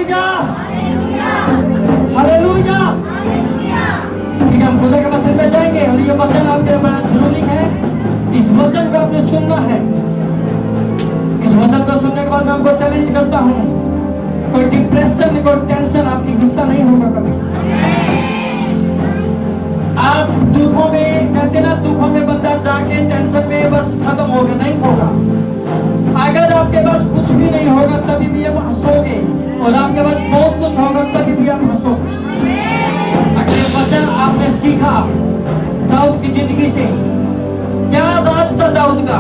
Hallelujah, hallelujah. ठीक है, हम खुदा के वचन में जाएंगे और ये वचन आपके लिए बड़ा जरूरी है। इस वचन को आपने सुनना है। इस वचन को सुनने के बाद मैं आपको चैलेंज करता हूँ, कोई डिप्रेशन, कोई टेंशन आपकी हिस्सा नहीं होगा कभी। आप दुखों में, कहते ना, दुखों में बंदा जाके टेंशन में बस खत्म हो गया, नहीं होगा। अगर आपके पास कुछ भी नहीं होगा तभी भी आप हंसोगे, और आपके पास बहुत कुछ होगा तभी भी आप हंसोगे। अगर ये वचन आपने सीखा दाऊद की जिंदगी से, क्या राज था दाऊद का,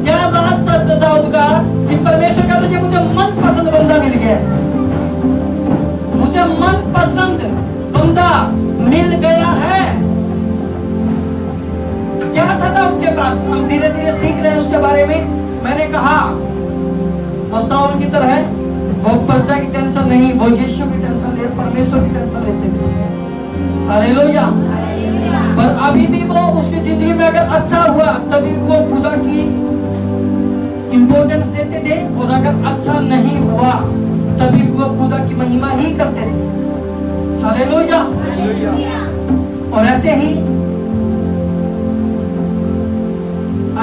क्या राज था दाऊद का कि परमेश्वर कहता है मुझे मनपसंद बंदा मिल गया, मुझे मनपसंद बंदा मिल गया है। क्या था दाऊद के पास? हम धीरे धीरे सीख रहे हैं उसके बारे में। मैंने कहा वो साउल की तरह है, वो प्रजा की टेंशन नहीं, वो यीशु की टेंशन ले, परमेश्वर की टेंशन लेते थे। हालेलुया। पर अभी भी वो उसकी जिंदगी में अगर अच्छा हुआ तभी वो खुदा की इंपॉर्टेंस देते थे, और अगर अच्छा नहीं हुआ तभी वो खुदा की महिमा ही करते थे। हालेलुया। और ऐसे ही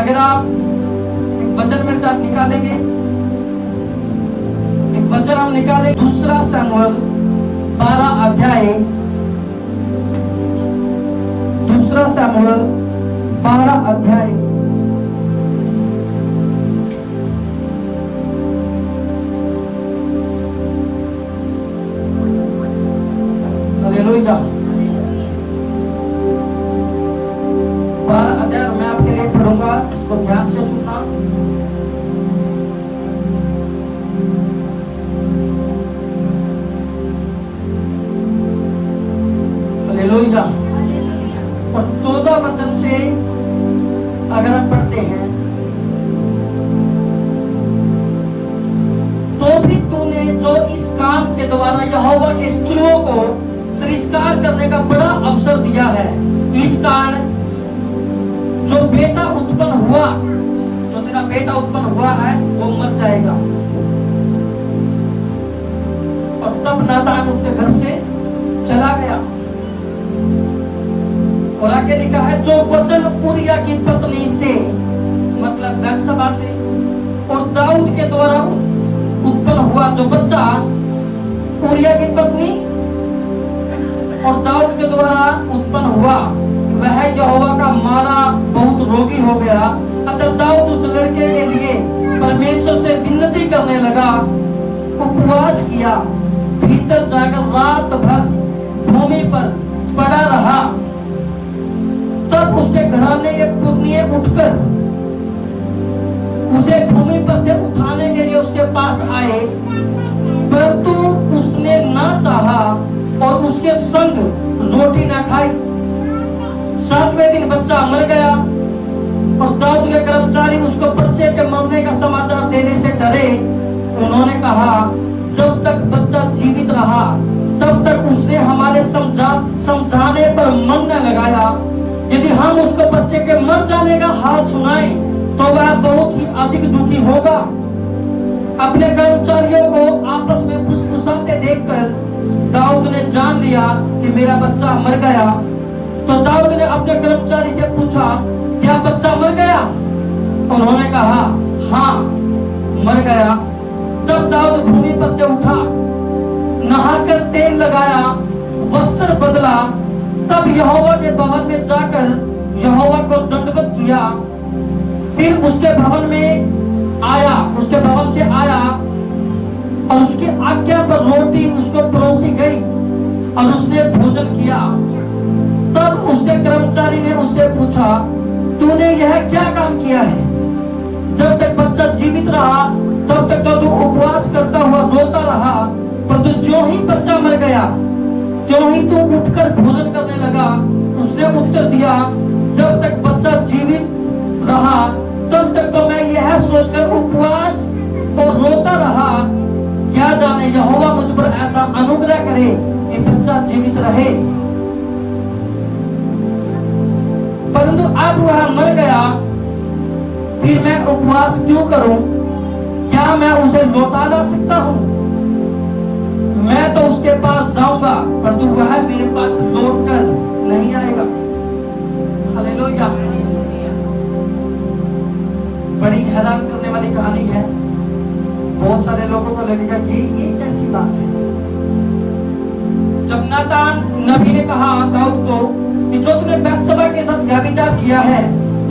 अगर आप एक वचन मेरे साथ निकालेंगे, एक वचन हम निकालें, 2 शमूएल 12 अध्याय, 2 शमूएल 12 अध्याय, हालेलुया। 12 अध्याय मैं आपके लिए पढ़ूंगा, इसको ध्यान से सुनना। हालेलुया। और 14 वचन से अगर हम पढ़ते हैं, तो भी तूने जो इस काम के द्वारा यहोवा के स्त्रियों को तिरस्कार करने का बड़ा अवसर दिया है, इस कारण जो बेटा उत्पन्न हुआ, जो तेरा बेटा उत्पन्न हुआ है वो मर जाएगा। और तब नातान उसके घर से चला गया। और आगे लिखा है, जो वचन उरिया की पत्नी से, मतलब बत्शबा से, और दाऊद के द्वारा उत्पन्न हुआ, जो बच्चा उरिया की पत्नी और दाऊद के द्वारा उत्पन्न हुआ, वह यहोवा का मारा बहुत रोगी हो गया। अतः दाऊद उस लड़के के लिए परमेश्वर से विनती करने लगा, उपवास किया, भीतर जाकर रात भर भूमि पर पड़ा रहा। तब उसके घराने के पुरनिये उठकर उसे भूमि पर से उठाने के लिए उसके पास आए, परंतु उसने ना चाहा और उसके संग रोटी ना खाई। 7वें दिन बच्चा मर गया, और दाऊद के कर्मचारी उसको बच्चे के मरने का समाचार देने से डरे। उन्होंने कहा, जब तक बच्चा जीवित रहा तब तक उसने हमारे समझाने पर मन न लगाया। यदि हम उसको बच्चे के मर जाने का हाल सुनाएं तो वह बहुत ही अधिक दुखी होगा। अपने कर्मचारियों को आपस में फुसफुसाते देखकर दाऊद ने जान लिया कि मेरा बच्चा मर गया। तो दाऊद ने अपने कर्मचारी से पूछा, क्या बच्चा मर गया? उन्होंने कहा, हाँ मर गया। तब दाऊद भूमि पर से उठा, नहाकर तेल लगाया, वस्त्र बदला, तब यहोवा के भवन में जाकर यहोवा को दंडवत किया। फिर उसके भवन से आया और उसकी आज्ञा पर रोटी उसको परोसी गई और उसने भोजन किया। तब उसके कर्मचारी ने उससे पूछा, तूने यह क्या काम किया है? जब तक बच्चा जीवित रहा तब तक तो तू उपवास करता हुआ रोता रहा, परंतु जो ही बच्चा मर गया त्यों ही तू उठकर भोजन करने लगा। उसने उत्तर दिया, जब तक बच्चा जीवित रहा तब तक तो मैं यह सोचकर उपवास और रोता रहा, क्या जाने यहोवा मुझ पर ऐसा अनुग्रह करे कि बच्चा जीवित रहे। परंतु अब वह मर गया, फिर मैं उपवास क्यों करूं? क्या मैं उसे लौटा ला सकता हूं? मैं तो उसके पास जाऊंगा परंतु वह मेरे पास लौट कर नहीं आएगा। हालेलुया। बड़ी हैरान करने वाली कहानी है। बहुत सारे लोगों को लगेगा ये कैसी बात है। जब नातान नबी ने कहा दाऊद को कि जो तूने बैतशबा के साथ व्यभिचार किया है,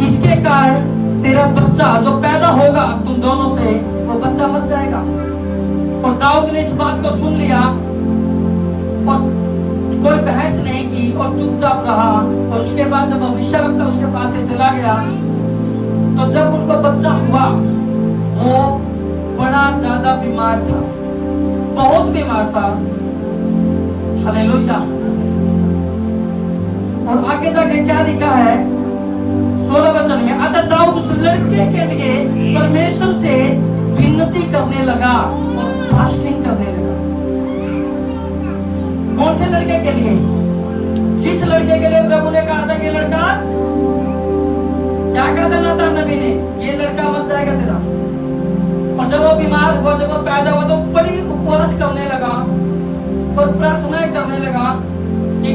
इसके कारण तेरा बच्चा जो पैदा होगा तुम दोनों से, वो बच्चा मर जाएगा। और दाऊद ने इस बात को सुन लिया और कोई बहस नहीं की और चुपचाप रहा। और उसके बाद जब भविष्यवक्ता उसके पास से चला गया, तो जब उनको बच्चा हुआ, वो बड़ा ज्यादा बीमार था, बहुत बीमार था। हालेलुया। और आगे जाके क्या लिखा है 16 वचन में, अतः दाऊद उस लड़के के लिए परमेश्वर से विनती करने लगा और फास्टिंग करने लगा। कौन से लड़के के लिए? जिस लड़के के लिए प्रभु ने कहा था ये लड़का, क्या कहा था नातान नबी ने, ये लड़का मर जाएगा तेरा। और जब वो बीमार हुआ, जब वो पैदा हुआ, तो बड़ी उपवास करने लगा और प्रार्थनाएं करने लगा कि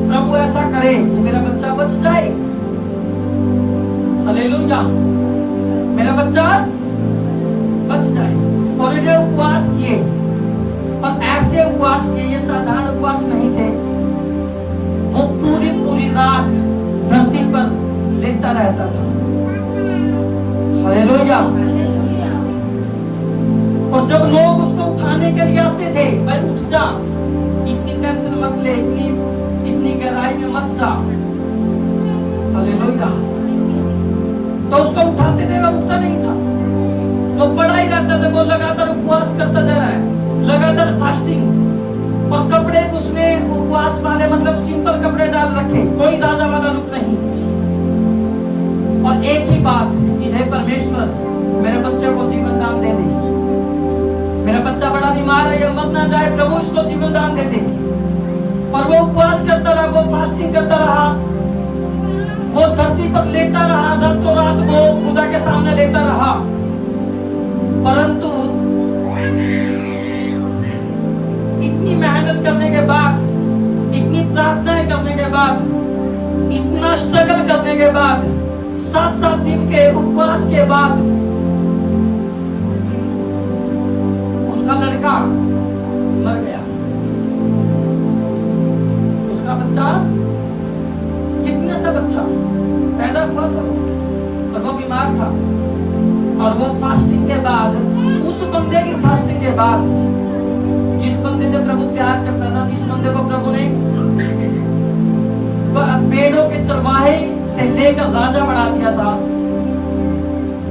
प्रभु ऐसा करे कि मेरा बच्चा बच जाए। हालेलुया, मेरा बच्चा बच जाए। और इन्हें उपवास किए, और ऐसे उपवास किए, ये साधारण उपवास नहीं थे। वो पूरी रात धरती पर लेटा रहता था। हालेलुया। और जब लोग उसको उठाने के लिए आते थे, भाई उठ जा, इतनी टेंशन मत ले, इतनी गहराई में मत जा। हालेलुया। तो उसको उठाते थे, वो उठता नहीं था, वो पड़ा ही रहता था। वो लगातार उपवास करता जा रहा है, लगातार फास्टिंग। और कपड़े उसने उपवास वाले, मतलब सिंपल कपड़े डाल रखे, कोई राजा वाला लुक नहीं। और एक ही बात कि हे परमेश्वर, मेरे बच्चे को जीवन दान दे दे, मेरा बच्चा बड़ा बीमार है, ये मर ना जाए, प्रभु इसको जीवन दान दे दे। और वो उपवास करता रहा, वो फास्टिंग करता रहा, वो धरती पर लेटा रहा, रातों रात वो खुदा के सामने लेटा रहा। परंतु इतनी मेहनत करने के बाद, इतनी प्रार्थनाएं करने के बाद, इतना स्ट्रगल करने के बाद, 7-7 दिन के उपवास के बाद, उसका लड़का मर गया। उसका बच्चा, कितने सा बच्चा पैदा हुआ था, और वो बीमार था। और वो फास्टिंग के बाद, उस बंदे की फास्टिंग के बाद, जिस बंदे से प्रभु प्यार करता था, जिस बंदे को प्रभु ने पेड़ों के चरवाहे से लेकर राजा बना दिया था,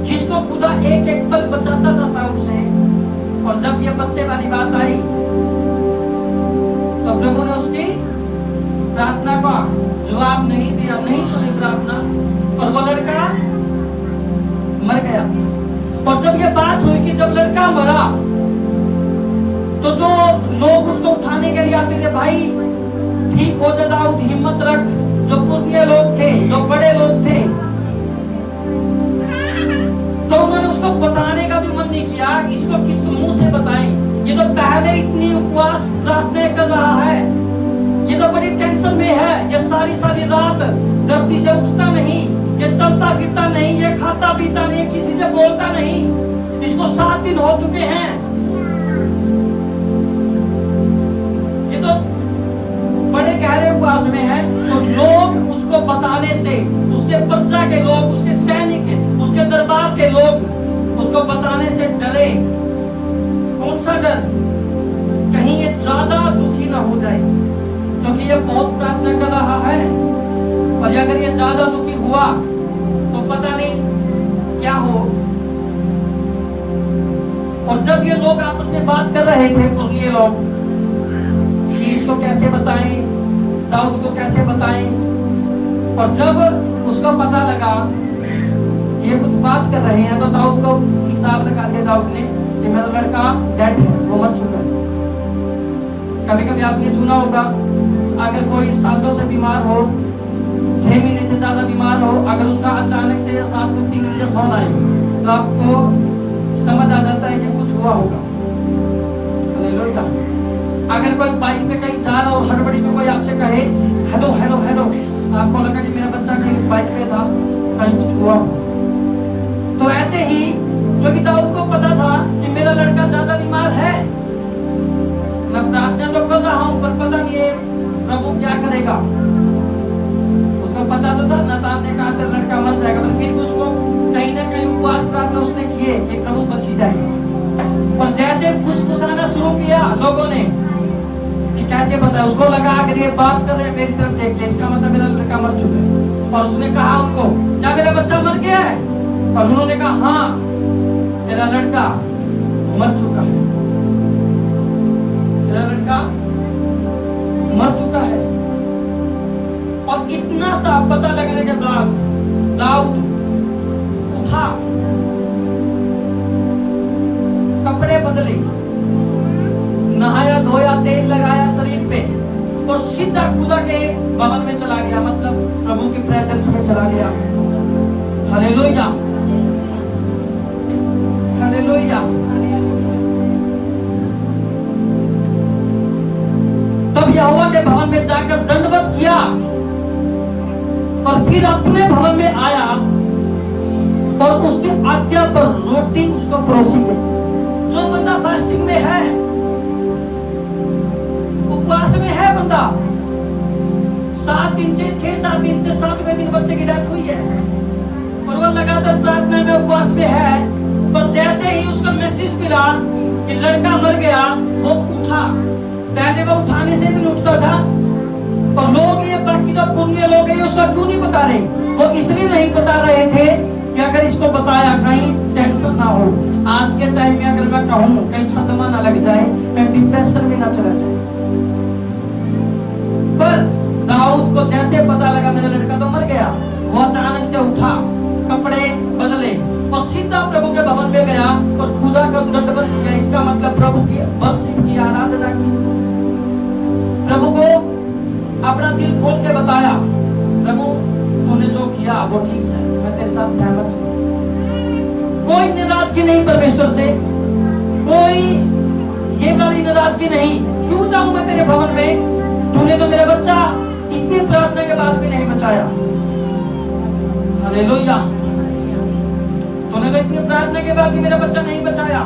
जिसको खुदा एक एक पल बचाता था साउंड से, और जब ये बच्चे वाली बात आई, तो प्रभु ने उसकी प्रार्थना का जवाब नहीं दिया, नहीं सुनी प्रार्थना, और वो लड़का मर गया। और जब ये बात हुई कि जब लड़का मरा, तो जो लोग उसको उठाने के लिए आते थे, भाई ठीक हो जा दाऊद, हिम्मत रख, जो पुरनिया लोग थे, जो बड़े लोग थे, तो उन्होंने उसको बताने का भी मन नहीं किया। इसको किस मुंह से बताएं, ये तो पहले इतनी उपवास प्रार्थना कर रहा है, ये तो बड़ी टेंशन में है, ये सारी रात धरती से उठता नहीं, ये चलता फिरता नहीं, ये खाता पीता नहीं, किसी से बोलता नहीं, इसको 7 दिन हो चुके हैं, ये तो बड़े गहरे उपवास में है। तो लोग उसको बताने से, उसके प्रजा के लोग, उसके सैनिक, उसके दरबार के लोग उसको बताने से डरे। कौन सा डर? कहीं ये ज्यादा दुखी ना हो जाए, क्योंकि ये बहुत प्रार्थना कर रहा है, और अगर ये ज्यादा दुखी हुआ तो पता नहीं क्या हो। और जब ये लोग आपस में बात कर रहे थे, पुरनिये लोग, कि इसको कैसे बताएं, दाऊद को कैसे बताएं, और जब उसको पता लगा ये कुछ बात कर रहे हैं, तो दाऊद को हिसाब लगा लिया दाऊद ने कि मेरा लड़का डेड है, वो मर चुका है। कभी कभी आपने सुना होगा, अगर कोई सालों से बीमार हो, 6 महीने से ज्यादा बीमार हो, अगर उसका अचानक से रात को 3 बजे फोन आए, तो आपको समझ आ जाता है कि कुछ हुआ होगा। हालेलुया। अगर कोई बाइक में कहीं जा रहा और हड़बड़ी में कोई आपसे कहे हेलो हेलो हेलो, आपको लगा कि मेरा बच्चा कहीं बाइक पे था, कहीं कुछ हुआ। तो ऐसे ही क्योंकि दाऊद को पता था कि मेरा लड़का ज्यादा बीमार है, मैं प्रार्थना तो कर रहा हूं पर पता नहीं है प्रभु क्या करेगा। उसको पता तो था, नातान ने कहा तेरा लड़का मर जाएगा, पर फिर भी उसको कहीं ना कहीं उपवास प्रार्थना उसने किए कि प्रभु बची जाए। और जैसे फुसफुसाना शुरू किया लोगों ने कि कैसे बताया, उसको लगा अगर ये बात कर रहे हैं मेरी तरफ देख के, इसका मतलब मेरा लड़का मर चुका है। और उसने कहा उनको, क्या मेरा बच्चा मर गया है? और उन्होंने कहा हाँ तेरा लड़का मर चुका है, तेरा लड़का मर चुका है। और इतना सा पता लगने के बाद दाऊद उठा, कपड़े बदले, नहाया धोया, तेल लगाया शरीर पे और सीधा खुदा के भवन में चला गया, मतलब प्रभु की प्रेजेंस में चला गया। Hallelujah, hallelujah. तब यहोवा के भवन में जाकर दंडवत किया और फिर अपने भवन में आया और उसकी आज्ञा पर रोटी उसको परोसी गई। जो बंदा फास्टिंग में है, उपवास में है बंदा, 7 दिन से 6-7 दिन से 7वें दिन बच्चे की डेथ हुई है और वो लगातार प्रार्थना में उपवास में है, पर जैसे ही उसको मैसेज मिला कि लड़का मर गया, वो उठा। पहले वो उठाने से भी उठता था और लोग ये बाकी जो पुण्य लोग हैं उसका क्यों नहीं बता रहे? वो इसलिए नहीं बता रहे थे कि अगर इसको बताया कहीं टेंशन ना हो। आज के टाइम में अगर मैं कहूँ कहीं सदमा ना लग जाए, कहीं डिप्रेशन में ना चला जाए। पर दाऊद को जैसे पता लगा मेरा लड़का तो मर गया, वो अचानक से उठा, कपड़े बदले और सीधा प्रभु के भवन में गया और खुदा का दंडवत किया। इसका मतलब प्रभु की वर्शिप की, आराधना की, प्रभु को अपना दिल खोल के बताया, प्रभु तूने जो किया वो ठीक है, मैं तेरे साथ सहमत हूँ। कोई नाराजगी नहीं परमेश्वर से, कोई ये वाली नाराजगी नहीं, क्यों जाऊं मैं तेरे भवन में, तूने तो मेरा बच्चा इतनी प्रार्थना के बाद भी नहीं बचाया। हालेलुया, तूने तो इतनी प्रार्थना के बाद भी मेरा बच्चा नहीं बचाया।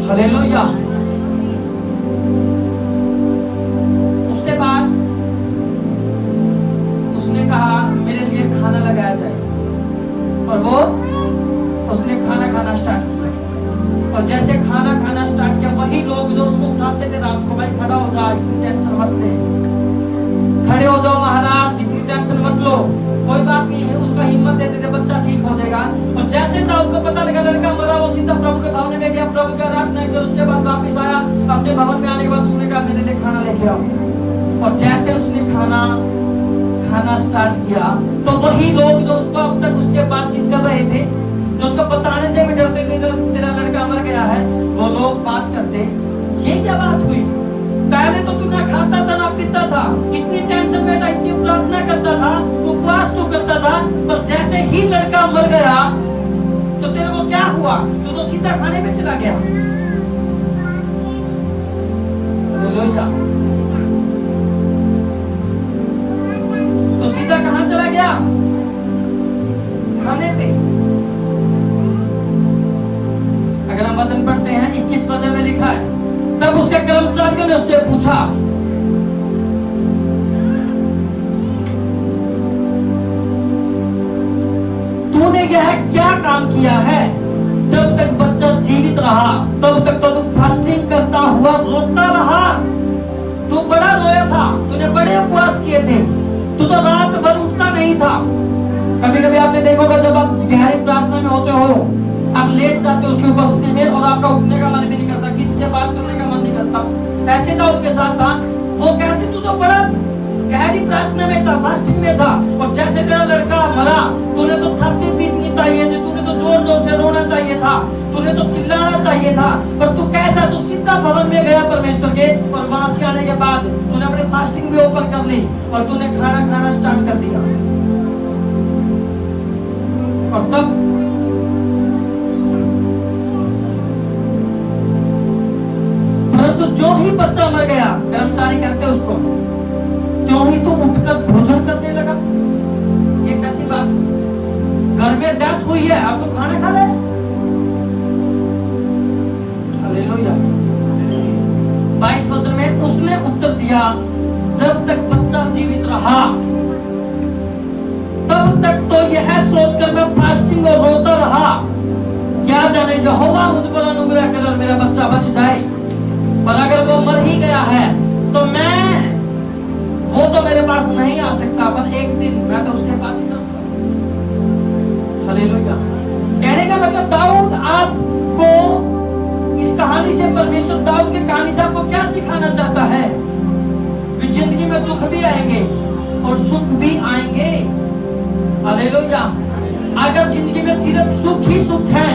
हालेलुया। उसके बाद उसने कहा मेरे लिए खाना लगाया जाए और वो उसने खाना खाना स्टार्ट किया। और जैसे खाना खाना स्टार्ट किया, वही लोग जो उसको उठाते थे रात को, भाई खड़ा हो जा, इतनी टेंशन मत ले, खड़े हो जाओ महाराज, इतनी टेंशन मत लो, कोई बात नहीं है, उसका हिम्मत देते थे, बच्चा ठीक हो जाएगा। और जैसे दाऊद को पता लगा लड़का मरा, वो सीधा प्रभु के भवन में गया, प्रभु की आराधना की, उसके बाद वापस आया अपने भवन में। आने के बाद उसने कहा मेरे लिए खाना लेके आओ। और जैसे उसने खाना स्टार्ट किया, तो वही लोग जो उसको अब तक उसके बातचीत कर रहे थे, जो उसको बताने से भी डरते थे तेरा लड़का मर गया है, वो लोग बात करते, ये क्या बात हुई? पहले तो तू ना खाता था ना पीता था, इतनी टेंशन में था, इतनी प्रार्थना करता था, उपवास तो करता था, पर जैसे ही लड़का मर गया तो तेरे को क्या हुआ? तू तो सीधा खाने में चला गया। हालेलुया। तो सीधा कहां चला गया? खाने पे। अगर हम वचन पढ़ते हैं 21 वचन में लिखा है, तब उसके कर्मचारियों ने उससे पूछा, तूने यह क्या काम किया है? जब तक बच्चा जीवित रहा तब तक तो तू फास्टिंग करता हुआ रोता रहा, तू बड़ा रोया था, तूने बड़े उपवास किए थे, तू तो रात भर उठता नहीं था। कभी कभी आपने देखा होगा जब आप गहरी प्रार्थना में होते हो, आप लेट जाते हो उसकी उपस्थिति में और आपका उठने का मन भी नहीं करता, किसी से बात करने का मन नहीं करता। ऐसे था उसके साथ था। वो कहते तू तो बड़ा गहरी प्रार्थना में था, फास्टिंग में था, और जैसे तेरा लड़का मरा, तूने तो छाती पीटनी चाहिए थी, तूने तो जोर जोर से रोना चाहिए था, तूने तो चिल्लाना चाहिए था, पर तू कैसा, तू सीधा भवन में गया परमेश्वर के, और वहां से आने के बाद तूने अपनी फास्टिंग भी ओपन कर ली और तूने खाना खाना स्टार्ट कर दिया। और तब परंतु जो ही बच्चा मर गया, कर्मचारी कहते उसको, त्यों ही तो उठकर भोजन करने लगा। ये कैसी बात हुई? घर में डेथ हुई है, अब तो खाना खा रहे। हालेलुया। 22 वचन में उसने उत्तर दिया, जब तक बच्चा जीवित रहा तब तक तो यह सोचकर मैं फास्टिंग और रोता रहा, क्या जाने यहोवा मुझ पर अनुग्रह कर और मेरा बच्चा बच जाए। पर अगर वो मर ही गया है तो वो तो मेरे पास नहीं आ सकता, पर एक दिन मैं तो उसके पास ही जाऊंगा। हालेलुया। कहने का मतलब दाऊद आपको इस कहानी से, परमेश्वर दाऊद की कहानी से आपको क्या सिखाना चाहता है कि जिंदगी में दुख भी आएंगे और सुख भी आएंगे। हालेलुया। अगर जिंदगी में सिर्फ सुख ही सुख है,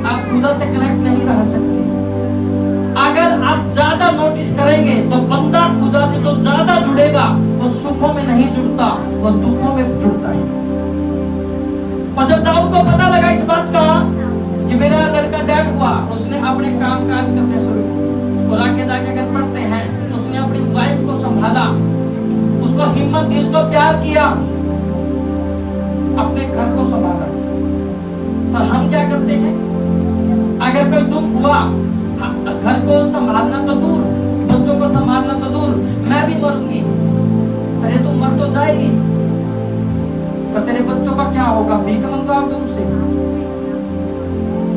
आप खुदा से कनेक्ट नहीं रह सकते। अगर आप ज्यादा नोटिस करेंगे तो बंदा खुदा से जो ज्यादा जुड़ेगा वो सुखों में नहीं जुड़ता, वो दुखों में जुड़ता है। और जब दाऊद को पता लगा इस बात का कि मेरा लड़का डेड हुआ, उसने अपने काम काज करने शुरू किए। और आगे जाके अगर पढ़ते हैं तो उसने अपनी वाइफ को संभाला, उसको हिम्मत दी, उसको प्यार किया, अपने घर को संभाला। पर हम क्या करते हैं, अगर कोई दुख हुआ, घर को संभालना तो दूर, बच्चों को संभालना तो दूर, मैं भी मरूंगी। अरे तू मर तो जाएगी, पर तेरे बच्चों का क्या होगा? भीख मंगवाओगे उनसे?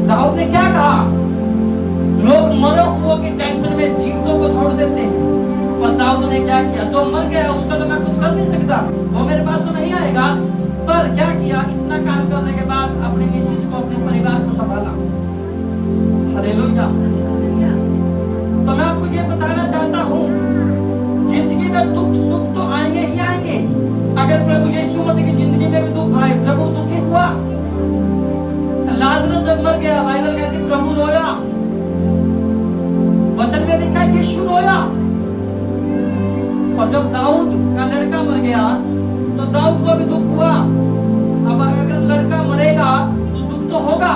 दाऊद ने क्या कहा? लोग मरे हुए की टेंशन में जीवितों को छोड़ देते हैं, पर दाऊद ने क्या किया? जो मर गया उसका तो मैं कुछ कर नहीं सकता, वो मेरे पास तो नहीं आएगा, पर क्या किया? इतना काम करने के बाद अपनी मिसेज को, अपने परिवार को संभाला। हालेलुया। तो मैं आपको ये बताना चाहता हूँ, जिंदगी में दुख सुख तो आएंगे ही आएंगे। अगर प्रभु यीशु मसीह की जिंदगी में भी दुख आए, प्रभु दुखी हुआ। लाजरस जब मर गया, बाइबल कहती प्रभु रोया, वचन में लिखा यीशु रोया। और जब दाऊद का लड़का मर गया तो दाऊद को भी दुख हुआ। अब अगर लड़का मरेगा तो दुख तो होगा,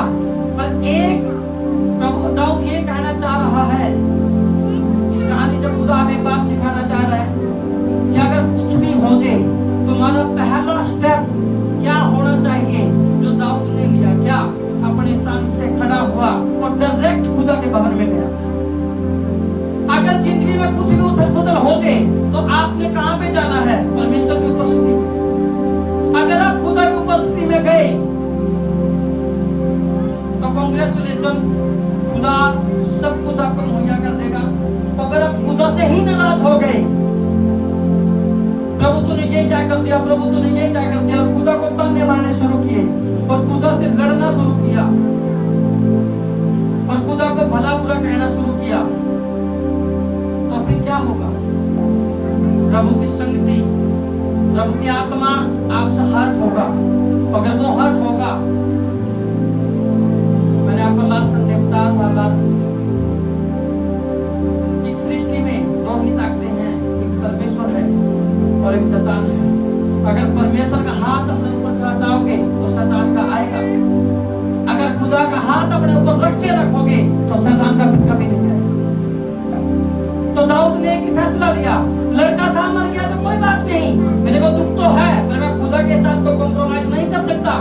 पर एक प्रभु दाऊद ये कहना चाह रहा है, इस कहानी से खुदा हमें एक बात सिखाना चाह रहा है कि अगर कुछ भी हो जाए, तुम्हारा पहला स्टेप क्या होना चाहिए जो दाऊद ने लिया? क्या? अपने स्थान से खड़ा हुआ और डायरेक्ट खुदा के भवन में गया। अगर जिंदगी में कुछ भी उथल पुथल हो जाए तो आपने कहां पे जाना है? परमेश्वर की उपस्थिति में। अगर आप खुदा की उपस्थिति में गए तो कांग्रेचुलेशन, खुदा सब कुछ आपको मुहैया कर देगा। अगर आप खुदा से ही नाराज हो गए, प्रभु तूने ये क्या कर दिया, प्रभु तूने ये क्या कर दिया, और खुदा को ताने मारने शुरू किए और खुदा से लड़ना शुरू किया और खुदा को भला बुरा कहना शुरू किया, तो फिर क्या होगा? प्रभु की संगति, प्रभु की आत्मा आपसे हर्ट होगा। अगर वो हर्ट होगा, मैंने आपको लास्ट संडे बताया था, इस सृष्टि में दो ही ताकतें हैं, एक परमेश्वर है और एक शैतान है। अगर परमेश्वर का हाथ अपने ऊपर से हटाओगे तो शैतान का आएगा, अगर खुदा का हाथ अपने ऊपर रख के रखोगे तो शैतान का फिर कभी नहीं आएगा। तो दाऊद ने एक फैसला लिया, लड़का था मर गया तो कोई बात नहीं, मेरे को दुख तो है, पर मैं खुदा के साथ कोई कॉम्प्रोमाइज नहीं कर सकता।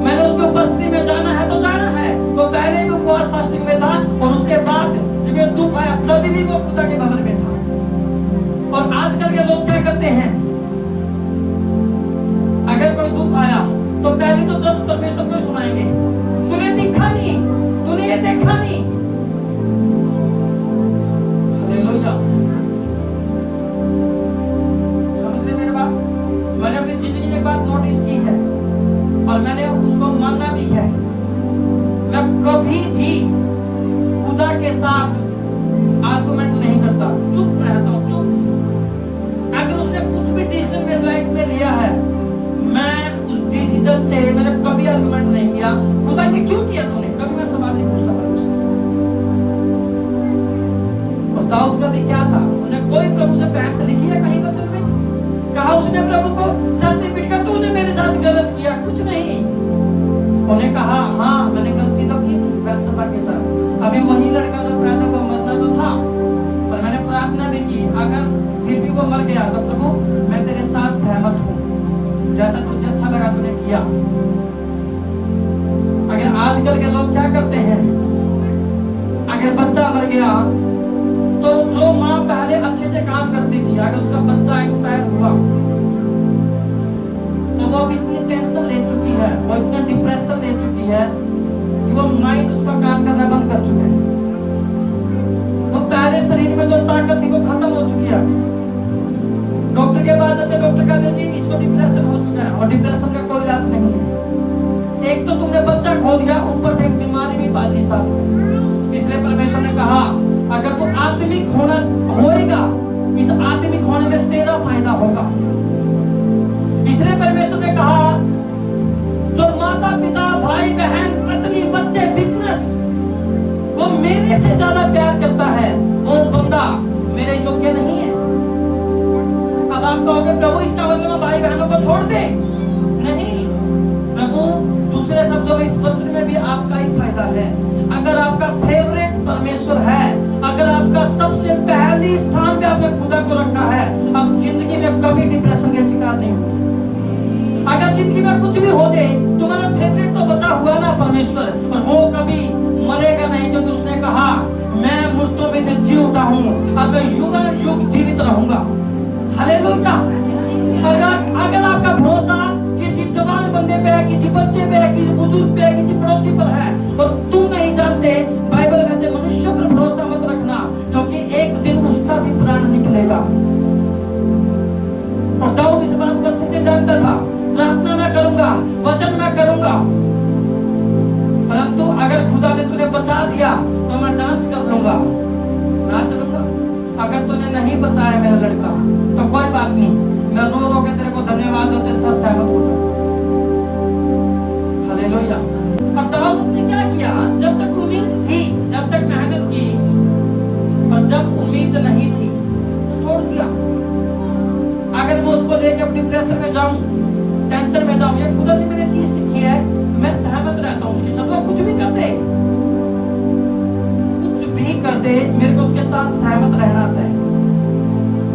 मैंने उसकी उपस्थिति में जाना है तो जाना है। वो पहले भी उपवास फास्टिंग में था और उसके बाद जब दुख आया तभी भी वो खुदा के भवन में था। और आजकल के लोग क्या करते हैं, अगर कोई दुख आया तो पहले तो 10 परमेश्वर को सुनाएंगे, तूने दिखा नहीं, तूने ये देखा नहीं। हालेलुया। समझ रहे मेरे बात? मैंने अपनी जिंदगी में एक बात नोटिस की है और मैंने उसको मानना भी है, मैं कभी भी खुदा के साथ आर्गुमेंट नहीं करता, चुप रहता हूँ, चुप। अगर उसने कुछ भी डिसीजन मेरी लाइफ में लिया है, मैं उस डिसीजन से मैंने कभी आर्गुमेंट नहीं किया, खुदा ये क्यों किया तूने, कभी मैं सवाल नहीं पूछता परमेश्वर से। और दाऊद का भी क्या था, उन्होंने कोई प्रभु से बहस लिखी है कहीं वचन में? कहा उसने प्रभु को छाती पीट कर तूने मेरे साथ गलत किया? कुछ नहीं। उन्होंने कहा हाँ मैंने गलती तो की थी बैतशबा के साथ, अभी वही लड़का जो पैदा हुआ मरना तो था, फिर भी वो मर गया, तो प्रभु मैं तेरे साथ सहमत हूँ, जैसा तुझे अच्छा लगा तूने किया। अगर आजकल के लोग क्या करते हैं, अगर बच्चा मर गया तो जो माँ पहले अच्छे से काम करती थी, अगर उसका बच्चा एक्सपायर हुआ तो वो अभी इतनी टेंशन ले चुकी है, वो इतना डिप्रेशन ले चुकी है कि वो माइंड उसका काम करना बंद कर चुके हैं। वो पहले शरीर में जो ताकत थी वो खत्म हो चुकी है। डॉक्टर के पास जाते, डॉक्टर कहते जी इसको डिप्रेशन हो चुका है, और डिप्रेशन का कोई इलाज नहीं है। एक तो तुमने बच्चा खो दिया, ऊपर से एक बीमारी भी पाल ली साथ में। इसलिए परमेश्वर ने कहा अगर तू आत्मिक होना होएगा, इस आत्मिक होने में तेरा फायदा होगा। इसलिए परमेश्वर ने कहा जो माता पिता भाई बहन पत्नी बच्चे बिजनेस वो मेरे से ज्यादा प्यार करता है, वो बंदा मेरे योग्य नहीं है। अब आप कहोगे प्रभु इसका मतलब भाई बहनों को छोड़ दे, नहीं प्रभु दूसरे शब्दों में इस वचन में भी आपका ही फायदा है। अगर आपका फेवरेट परमेश्वर है, अगर आपका सबसे पहली स्थान पे आपने खुदा को रखा है, अब जिंदगी में कभी डिप्रेशन के शिकार नहीं होंगे। अगर जिंदगी में कुछ भी हो जाए, तुम्हारा फेवरेट तो बचा हुआ ना परमेश्वर, और वो कभी मरेगा नहीं, क्योंकि उसने कहा मैं मृतों में से जी उठा हूँ, अब मैं युगानुयुग जीवित रहूंगा। हालेलुया। अगर आपका भरोसा किसी जवान बंदे पे है, किसी बच्चे पे है, किसी बुजुर्ग पे है, किसी पड़ोसी पर है, और तुम नहीं जानते, बाइबल कहते मनुष्य पर भरोसा मत रखना, क्योंकि एक दिन उसका भी प्राण निकलेगा। और दाऊद इस बात को अच्छे से जानता था, प्रार्थना मैं करूंगा, वचन मैं करूंगा, परंतु अगर खुदा ने तुझे बचा दिया तो मैं डांस कर लूंगा, नाच लूंगा। अगर तूने नहीं बचाया मेरा लड़का तो कोई बात नहीं, मैं रो रो के तेरे को धन्यवाद और तेरे साथ सहमत हो जाऊंगा। हालेलुया। और दाऊद ने क्या किया, जब तक उम्मीद थी, जब तक मेहनत की, और जब उम्मीद नहीं थी तो छोड़ दिया। अगर मैं उसको लेकर डिप्रेशन में जाऊं, टेंशन में जाऊं, ये खुदा से मैंने चीज सीखी है, मैं सहमत रहता हूं उसके साथ, वो कुछ भी कर दे, कुछ भी कर दे, मेरे को उसके साथ सहमत रहना आता है।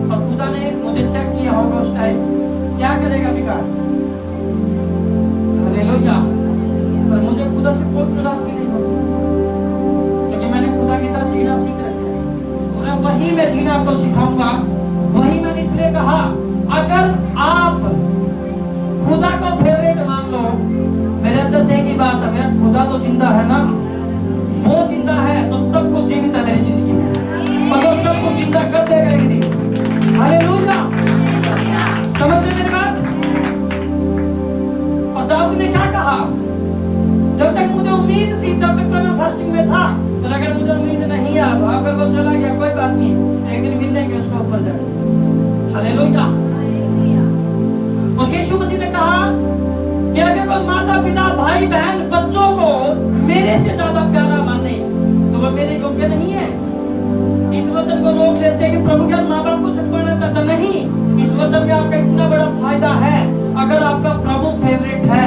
और खुदा ने मुझे चेक किया होगा उस टाइम, क्या करेगा विकास, हालेलुया। पर मुझे खुदा से कोई नाराजगी नहीं होती, क्योंकि मैंने खुदा के साथ जीना सीख रखा है, और वही मैं जीना आपको सिखाऊंगा। वही मैंने इसलिए कहा, अगर आप खुदा को फेवरेट मान लो, मेरे अंदर से एक ही बात है, मेरा खुदा तो जिंदा है ना, वो जिंदा है तो सब कुछ जीवित है मेरी जिंदगी में, और वो सब कुछ जिंदा कर देगा एक दिन। हालेलुया। समझ रहे मेरी बात। और दाऊद ने क्या कहा, जब तक मुझे उम्मीद थी तब तक तो मैं फास्टिंग में था, पर अगर मुझे उम्मीद नहीं है, अगर वो चला गया कोई बात नहीं, एक दिन मिल लेंगे उसको ऊपर जाके। हालेलुया। और यीशु मसीह ने कहा कि अगर कोई माता पिता भाई बहन बच्चों को मेरे से ज्यादा प्यारा माने तो वह मेरे योग्य नहीं है। इस वचन को लोग लेते हैं कि प्रभु के माँ बाप को छुटकाना चाहता, नहीं, इस वचन में आपका इतना बड़ा फायदा है। अगर आपका प्रभु फेवरेट है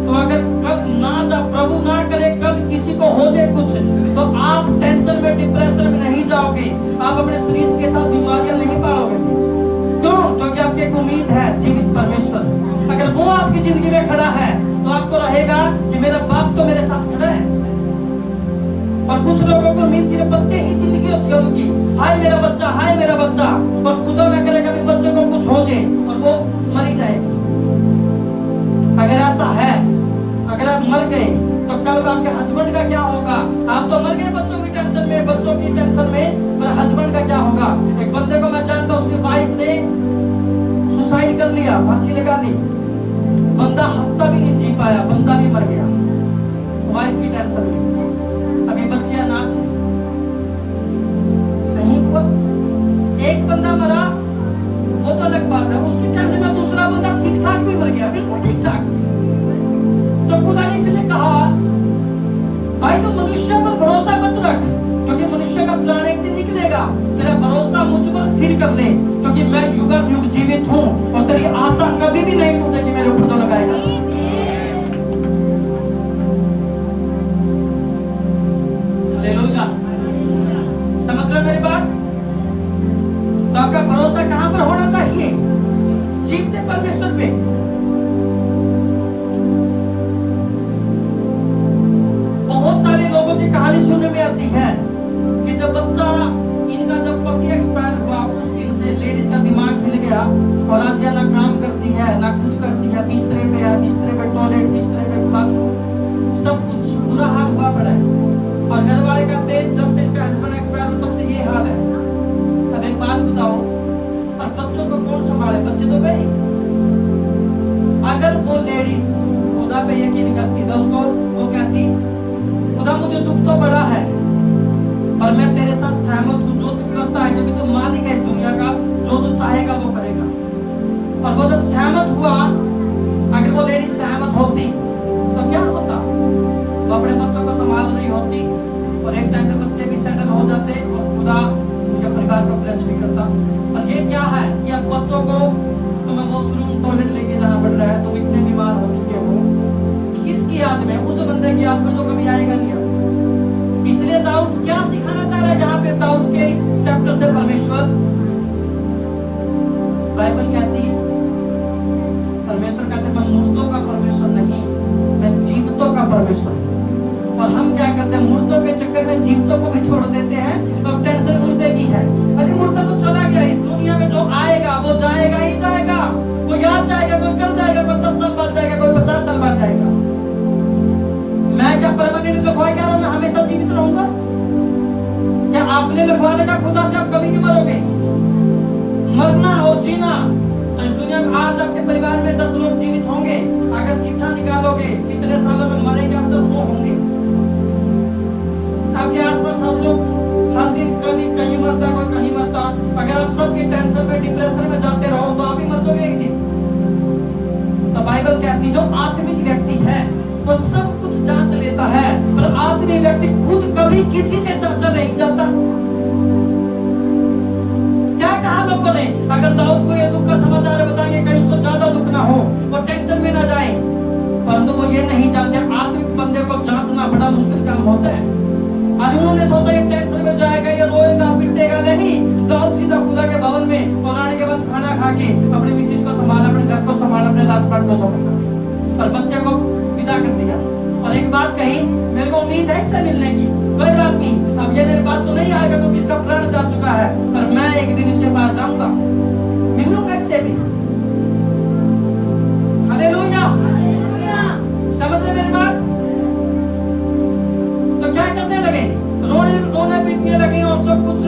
तो अगर कल ना जा, प्रभु ना करे कल किसी को हो जाए कुछ, तो आप टेंशन में डिप्रेशन में नहीं जाओगे, आप अपने शरीर के साथ बीमारियां नहीं पालोगे। क्यों? क्योंकि आपकी एक उम्मीद है जीवित परमेश्वर। अगर वो आपकी जिंदगी में खड़ा है तो आपको रहेगा कि मेरा बाप तो मेरे साथ खड़ा है। और कुछ लोगों को उम्मीद सिर्फ बच्चे ही जिंदगी होती है उनकी, हाय मेरा बच्चा, हाय मेरा बच्चा, और खुदा न करे कभी बच्चों को कुछ हो जाए और वो मरी जाएगी। अगर ऐसा है, अगर आप मर गए तो कल आपके हस्बैंड का क्या होगा? आप तो मर गए बच्चों की टेंशन में, बच्चों की टेंशन में, पर हस्बैंड का क्या होगा? एक बंदे को मैं जानता हूं, उसकी वाइफ ने सुसाइड कर लिया, फांसी लगा ली, बंदा हफ्ता भी नहीं जी पाया, बंदा भी मर गया वाइफ की टेंशन में। अभी बच्चे अनाथ हैं, सही हुआ। एक बंदा मरा वो तो अलग बात है, उसकी टेंशन में दूसरा बंदा ठीक ठाक भी मर गया, बिल्कुल ठीक ठाक। तो खुदा ने इसलिए कहा भाई तू मनुष्य पर भरोसा मत रख, क्योंकि मनुष्य का प्राण एक दिन निकलेगा। तेरा भरोसा मुझ पर स्थिर कर ले, क्योंकि मैं युगानुयुग जीवित हूँ और तेरी आशा कभी भी नहीं टूटेगी मेरे ऊपर जो लगाएगा। हालेलुया। समझ लो मेरी बात। तो आपका भरोसा कहाँ पर जीवते परमेश्वर पे। बहुत सारे लोगों की कहानी सुनने में आती है कि जब बच्चा इनका जब पति एक्सपायर हुआ उस दिन से लेडीज का दिमाग हिल गया और आज यह ना काम करती है ना कुछ करती है, बिस्तरे पे टॉयलेट, बिस्तरे पे बाथरूम, सब कुछ बुरा हाल हुआ पड़ा है। और घर वाले कहते हैं जब से इसका हस्बैंड एक्सपायर हुआ तब से ये हाल है। अब एक बात बताओ, और बच्चों को कौन संभाले? बच्चे तो गए। अगर वो लेडीज खुदा पे यकीन करती दोस्तों, वो कहती खुदा मुझे दुख तो बड़ा है पर मैं तेरे साथ सहमत हूँ, जो तू करता है क्योंकि तू मालिक है इस दुनिया का, जो तू चाहेगा वो करेगा। और वो जब सहमत हुआ, अगर वो लेडी सहमत होती तो क्या होता? वो अपने बच्चों को संभाल रही होती और एक टाइम पे बच्चे भी सेटल हो जाते और खुदा उनके परिवार को ब्लेस भी करता। पर ये क्या है कि अब बच्चों को तुम्हें वॉशरूम टॉयलेट लेके जाना पड़ रहा है, तुम इतने बीमार हो चुके हो। किसकी याद में? उस बंदे की याद में जो कभी आएगा नहीं अब। इसलिए दाऊद क्या सिखाना चाह रहा है यहाँ पे दाऊद के इस चैप्टर से परमेश्वर? बाइबल कहती है, परमेश्वर कहते मैं मुर्दों का परमेश्वर नहीं, मैं जीवितों का परमेश्वर हूँ। और हम क्या करते हैं? मुर्दों के चक्कर में जीवितों को भी छोड़ देते हैं। अब टेंशन मुर्दे की है, अरे मुर्दा तो चला गया, इस दुनिया में जो आएगा वो जाएगा ही जाएगा। कोई आज जाएगा, कोई कल जाएगा, कोई 10 साल बाद जाएगा, कोई 50 साल बाद जाएगा। मैं क्या परमानेंट लिखवा के आ रहा हूं? मैं हमेशा जीवित रहूंगा? क्या आपने लिखवाने का खुदा से आप कभी नहीं मरोगे? मरना और जीना तो इस दुनिया में आज आपके परिवार में 10 लोग जीवित होंगे। अगर चिट्ठा निकालोगे पिछले सालों में मरेंगे आप 10 होंगे। आपके आसपास सब लोग हर दिन कभी कहीं मरता, कोई कहीं मरता। अगर आप सबकी टेंशन में डिप्रेशन में जाते रहो तो आप ही मर जाओगे एक दिन। तो बाइबल कहती जो आत्मिक व्यक्ति है वो सब कुछ जांच लेता है, पर आत्मिक व्यक्ति खुद कभी किसी से जांचा नहीं जाता। क्या कहा लोगों ने? अगर दाऊद को ये दुख का समाचार बताएंगे कहीं उसको ज्यादा दुख ना हो, वो टेंशन में ना जाए, परंतु वो ये नहीं जानते आत्मिक बंदे को जांचना बड़ा मुश्किल काम होता है। और उन्होंने सोचा ये टेंशन में जाएगा, ये रोएगा पिटेगा नहीं। दाऊद सीधा खुदा के भवन में और आने के बाद खाना खा के अपने मिसेज को संभाला, अपने घर को संभाला, अपने राजपाट को संभाला और बच्चे को विदा कर दिया। और एक बात कही, मेरे को उम्मीद है इससे मिलने की, कोई बात नहीं, अब ये मेरे पास तो नहीं आएगा क्योंकि इसका प्राण जा चुका है, पर मैं एक दिन इसके पास जाऊंगा, मिलूंगा इससे भी। हालेलुया, समझ रहे मेरी बात? तो क्या करने लगे? रोने पीटने लगे और सब कुछ।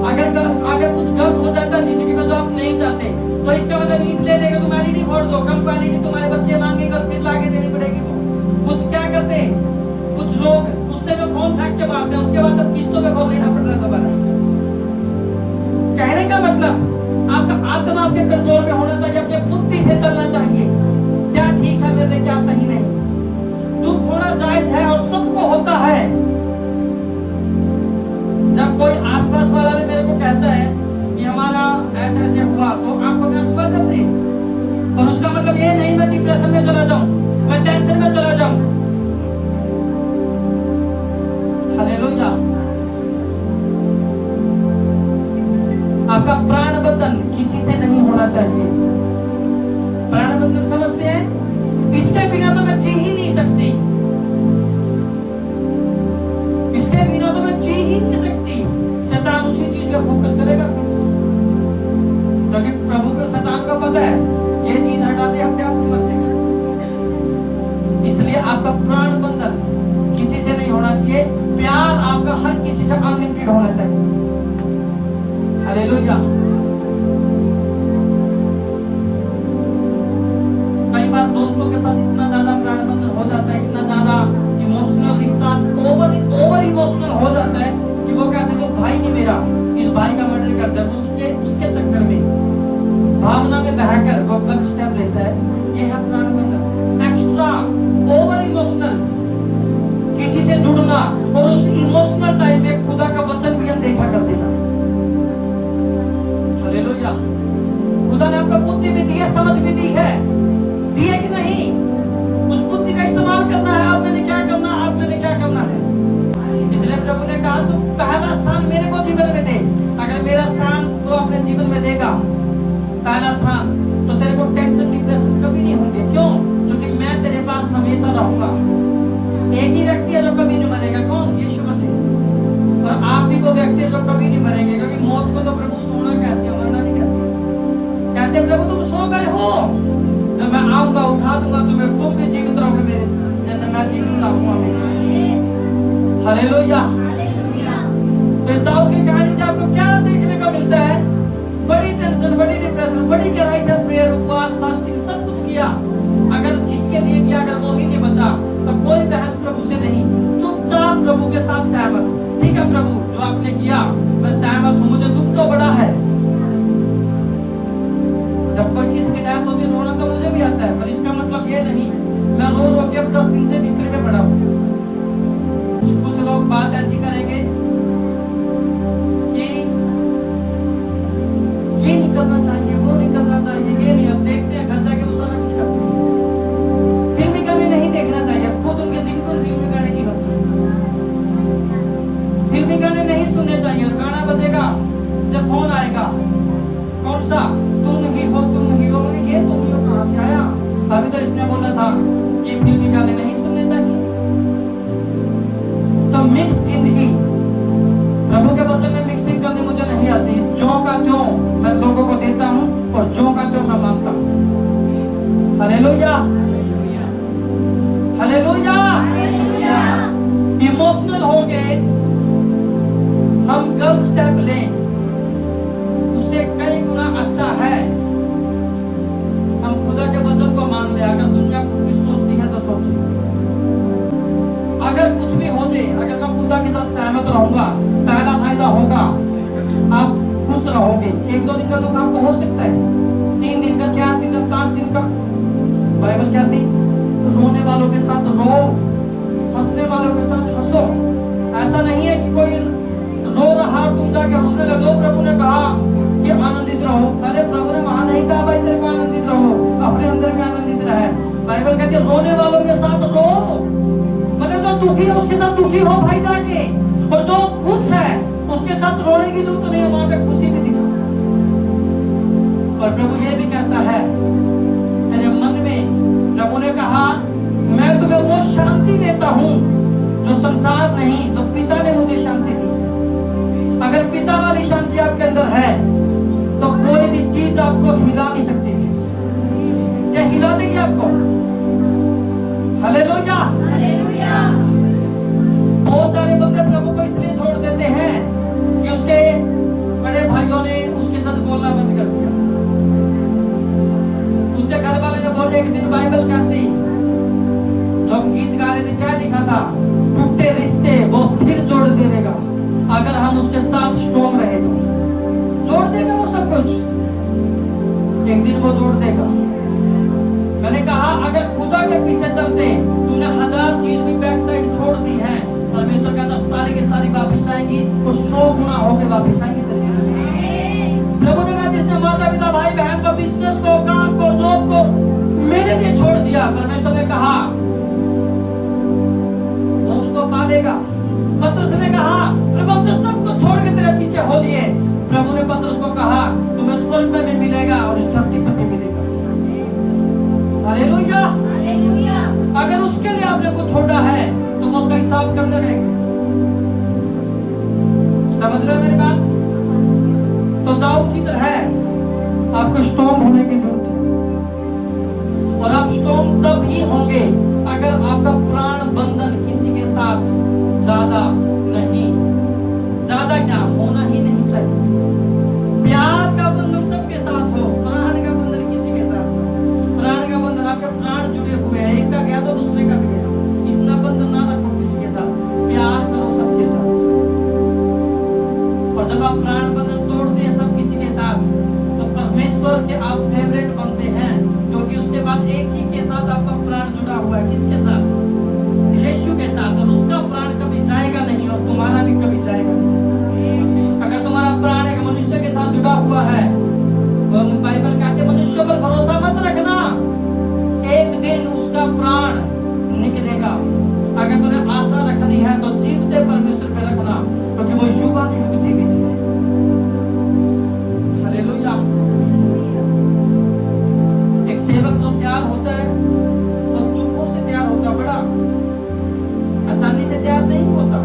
अगर कुछ गलत हो जाता जिंदगी में जो आप नहीं चाहते तो इसका मतलब ईंट ले लेके तुम एलईडी फोड़ दो, कल को एलईडी तुम्हारे बच्चे मांगेंगे और फिर लाके देनी पड़ेगी वो। कुछ क्या करते, कुछ लोग गुस्से में फोन फेंक के मारते हैं, उसके बाद अब किस्तों पे फोन लेना पड़ रहा है दोबारा। कहने का मतलब आपका आत्मा आपके कंट्रोल में होना चाहिए, अपने बुद्धि से चलना चाहिए, क्या ठीक है मेरे लिए क्या सही नहीं। दुख होना जायज है और सबको होता है। जब कोई आसपास वाला भी मेरे को कहता है कि हमारा ऐसे ऐसे हुआ तो आंखों में आंसू आ जाते हैं, पर उसका मतलब ये नहीं मैं डिप्रेशन में चला जाऊं, मैं टेंशन में चला जाऊं। हालेलुया। आपका प्राण बंधन किसी से नहीं होना चाहिए। प्राण बंधन समझते हैं? इसके बिना तो मैं जी ही नहीं सकती, इसके बिना तो मैं जी ही नहीं सकती। शैतान उसी चीज पे फोकस करेगा फिर, क्योंकि प्रभु को शैतान को पता है ये चीज हटा दे अपने आप नहीं मर जाएगा। इसलिए आपका प्राण बंधन किसी से नहीं होना चाहिए। प्यार आपका हर किसी से अनलिमिटेड होना चाहिए। हालेलुया। कई बार दोस्तों के साथ इतना ज्यादा प्राण बंधन हो जाता है, इतना ज्यादा इमोशनल रिश्ता ओवर इमोशनल हो जाता है कि वो कहते हैं तो भाई नहीं मेरा, इस भाई का मर्डर कर दे। उसके चक्कर में भावना में बहकर वो गलत स्टेप लेता है। ये है प्राण बंधन। एक्स्ट्रा ओवर इमोशनल किसी से जुड़ना और उस इमोशनल टाइम में खुदा का वचन भी अनदेखा कर देना। हालेलुया। खुदा ने आपको बुद्धि भी दी है, समझ भी दी है, दी है कि नहीं? उस बुद्धि का इस्तेमाल करना है। आप मैंने क्या करना, आप मैंने क्या करना है। इसलिए प्रभु ने कहा तू पहला स्थान मेरे को जीवन में दे। अगर मेरा स्थान तो अपने जीवन में देगा पहला स्थान, तो तेरे को टेंशन डिप्रेशन कभी नहीं होंगे। क्यों? क्योंकि मैं तेरे पास हमेशा रहूंगा। एक ही व्यक्ति है जो कभी नहीं मरेगा, कौन? यीशु मसीह। और आप भी वो व्यक्ति है जो कभी नहीं मरेंगे, क्योंकि मौत को तो प्रभु सोना कहते हैं, मरना नहीं कहते। कहते हैं प्रभु तुम सो गए हो, जब मैं आऊंगा उठा दूंगा तुम्हें, तुम भी जीवित रहोगे मेरे जैसे मैं जीवित रहूंगा हमेशा। हालेलुया। तो इस दाऊद की कहानी से आपको क्या देखने को मिलता है? बड़ी टेंशन, बड़ी डिप्रेशन, बड़ी गहराई से प्रेयर, उपवास, फास्टिंग सब कुछ किया। अगर जिसके लिए किया, अगर वो ही नहीं बचा तो कोई बहस प्रभु से नहीं, चुपचाप प्रभु के साथ सहमत। ठीक है प्रभु, जो आपने किया मैं सहमत हूँ, मुझे दुख तो बड़ा है। जब कोई किसी की डेथ होती है रोना तो मुझे भी आता है, पर इसका मतलब ये नहीं मैं रो रो के अब 10 दिन से बिस्तर में पड़ा हूँ। कुछ लोग बात ऐसी करेंगे कि ये नहीं करना चाहिए, वो नहीं करना चाहिए, ये नहीं। अब देखते हैं घर जाके वो सारा कुछ करते हैं। फिल्मी गाने नहीं देखना चाहिए, खुद उनके जिंगल फिल्मी गाने की होती है। फिल्मी गाने नहीं सुनने चाहिए। और गाना बजेगा जब फोन आएगा, कौन सा? तुम ही हो, तुम ही हो। ये तुम ही हो कहां से आया? अभी तो इसने बोला था कि फिल्मी गाने नहीं सुनने चाहिए। तो मिक्स जिंदगी, प्रभु के वचन में मिक्सिंग करनी मुझे नहीं आती। जो का त्यों मैं लोगों को देता हूं और जो का त्यों मैं मानता हूं। Hallelujah, hallelujah. इमोशनल हो गए, हम गलत स्टेप लें, उससे कई गुना अच्छा है हम खुदा के वचन को मान ले। अगर दुनिया कुछ भी सोचती है तो सोचे, अगर कुछ भी हो जाए, अगर मैं खुदा के साथ सहमत रहूंगा, पहला फायदा होगा आप खुश रहोगे। 1-2 दिन का दुख आपको हो सकता है, 3 दिन का, 4 दिन का, 5 दिन का। बाइबल कहती रोने वालों के साथ रो, हंसने वालों के साथ हंसो। ऐसा नहीं है कि कोई रो रहा तुम जाके हंसने लगो। प्रभु ने कहा कि आनंदित रहो। अरे प्रभु ने वहां नहीं कहा भाई तेरे को आनंदित रहो, अपने अंदर में आनंदित रहे। बाइबल कहती है रोने वालों के साथ रो, मतलब जो दुखी है उसके साथ दुखी हो भाई जाके, और जो खुश है उसके साथ रोने की जरूरत नहीं है, वहां पे खुशी भी दिखा। और प्रभु ये भी कहता है तेरे मन में, प्रभु ने कहा मैं तुम्हें वो शांति देता हूं जो संसार नहीं, तो पिता ने मुझे शांति दी। अगर पिता वाली शांति आपके अंदर है तो कोई भी चीज आपको हिला नहीं सकती। क्या हिला देगी आपको? Hallelujah, hallelujah. बहुत सारे बंदे प्रभु को इसलिए छोड़ देते हैं कि उसके बड़े भाइयों ने उसके साथ बोलना बंद कर दिया। उसके घर वाले ने बोला, एक दिन बाइबल कहती, जब गीत गा रहे थे क्या लिखा था? टूटे रिश्ते वो फिर जोड़ देगा अगर हम उसके साथ स्ट्रॉन्ग रहे तो। जोड़ देगा वो सब कुछ, एक दिन वो जोड़ देगा। मैंने कहा अगर खुदा के पीछे चलते तुमने 1000 चीज भी बैक साइड छोड़ दी है, परमेश्वर कहता सारी के सारी वापस आएंगी और 100 गुना होके वापस आएंगी तेरे। प्रभु ने कहा जिसने माता पिता भाई बहन को, बिजनेस को, काम को, जॉब को मेरे लिए छोड़ दिया, परमेश्वर ने कहा वो उसको पालेगा। पतरस ने कहा प्रभु तो सब कुछ छोड़ के तेरे पीछे हो लिए। प्रभु ने पतरस को कहा तुम्हें स्वर्ग में भी मिलेगा और इस धरती पर भी मिलेगा। Hallelujah, hallelujah. अगर उसके लिए आपने कुछ छोड़ा है तो वो उसका हिसाब कर देगा। समझ रहे हो मेरी बात? तो दाऊद की तरह आपको स्ट्रॉन्ग होने की जरूरत है, और आप स्ट्रॉन्ग तब ही होंगे अगर आपका प्राण बंधन किसी के साथ ज्यादा नहीं, ज्यादा क्या होना ही नहीं चाहिए। प्यार का बंधन सबके साथ हो, प्राण का बंधन किसी के साथ हो। प्राण का बंधन, आपके प्राण जुड़े हुए हैं, एक का गया तो दूसरे का भी गया। इतना बंधन ना रखो किसी के साथ, प्यार करो सबके साथ। और जब आप प्राण बंधन तोड़ते हैं सब किसी के साथ, तो परमेश्वर के आप फेवरेट बनते हैं, क्योंकि उसके बाद एक ही के साथ आपका प्राण जुड़ा हुआ है। किसके साथ? यीशु के साथ। और उसका प्राण कभी जाएगा नहीं और तुम्हारा भी कभी जाएगा नहीं। अगर तुम्हारा प्राण एक मनुष्य के साथ जुड़ा हुआ है, बाइबल कहते हैं मनुष्य पर भरोसा मत रखना, एक दिन उसका प्राण निकलेगा। अगर तुम्हें आशा रखनी है तो जीवते परमेश्वर पे रखना, क्योंकि वो युगानुयुग जीवित है। हालेलुया। तैयार होता है तो दुखों से तैयार होता, बड़ा आसानी से तैयार नहीं होता।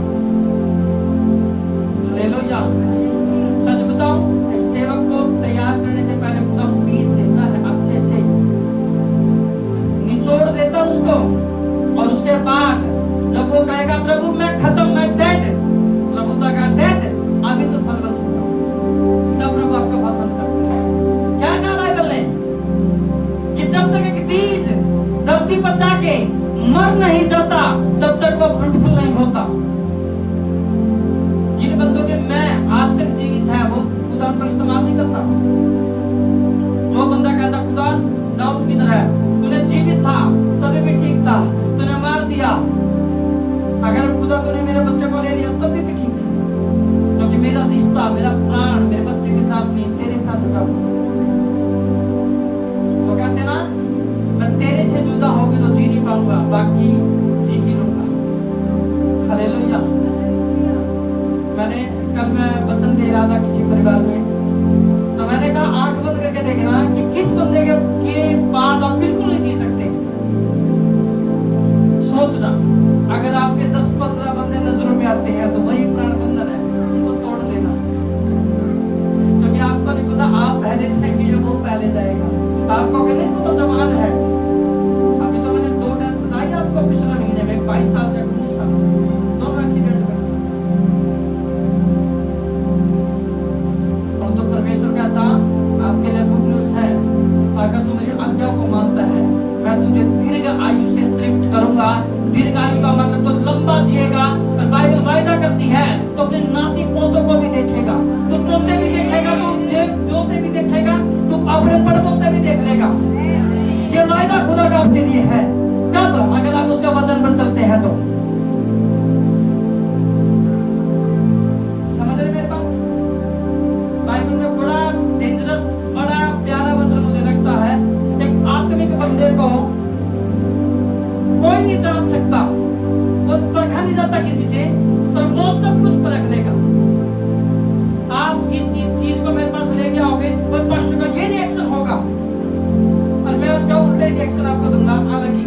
हालेलुया। सच बताऊं, एक सेवक को तैयार करने से पहले खुदा पीस देता है, अच्छे से निचोड़ देता उसको, और उसके बाद जब वो कहेगा प्रभु मैं खत्म, मैं डेड, प्रभु तो कहा डेड, अभी तो फलवंत होगा, तब प्रभु आपका फलवंत करता है। क्या कहा बाइबल ने कि जब तक एक बीज धरती पर जाके मर नहीं जाता तब तक वो फ्रूटफुल नहीं होता। जिन बंदों के मैं आज तक जीवित है वो खुदा उनको इस्तेमाल नहीं करता। जो बंदा कहता खुदा दाऊद की तरह तूने जीवित था तभी भी ठीक था, तूने मार दिया, अगर खुदा तूने मेरे बच्चे को ले लिया तभी भी ठीक है, क्योंकि मेरा रिश्ता, मेरा प्राण मेरे बच्चे के साथ नहीं तेरे साथ जुड़ा हुआ। तो कहते ना मैं तेरे से जुदा होगी तो जी नहीं पाऊंगा, बाकी जी ही लूंगा। हालेलुया। कल मैं वचन दे रहा था किसी परिवार में, तो मैंने कहा आंख बंद करके देखना कि किस बंदे के बाद आप बिल्कुल नहीं जी सकते। सोचना, अगर आपके 10-15 बंदे नजरों में आते हैं तो वही प्राण बंधन है, उनको तोड़ लेना, क्योंकि आपको नहीं पता आप पहले जाएंगे या वो पहले जाएगा। आपको कहने वो तो जवान है, अभी तो मैंने 2 डेथ बताई आपको पिछले महीने में, 22 साल का 19 साल, दोनों एक्सीडेंट में। और तो परमेश्वर कहता आपके लिए गुड न्यूज़ है, अगर तू मेरी आज्ञा को मानता है मैं तुझे दीर्घ आयु से तृप्त करूंगा। दीर्घ आयु का मतलब तो लंबा जिएगा, और बाइबल वायदा करती है तो अपने नाती पोतों को भी देखेगा, तो पोते भी देखेगा, तो दोते भी देखेगा, तो अपने पड़पोते भी देख लेगा। ये वायदा खुदा का आपके लिए है, कब? अगर आप उसका वचन पर चलते हैं तो। समझ रहे मेरी बात? बाइबल में बड़ा डेंजरस, बड़ा प्यारा वचन मुझे लगता है, एक आत्मिक बंदे को कोई नहीं जान सकता, वो परखा नहीं जाता किसी से, पर वो सब कुछ परख लेगा। आप किस चीज को मेरे पास लेके आओगे, वो पास्टर का ये रिएक्शन होगा और मैं उसका उल्टे रिएक्शन आपको दूंगा अलग ही।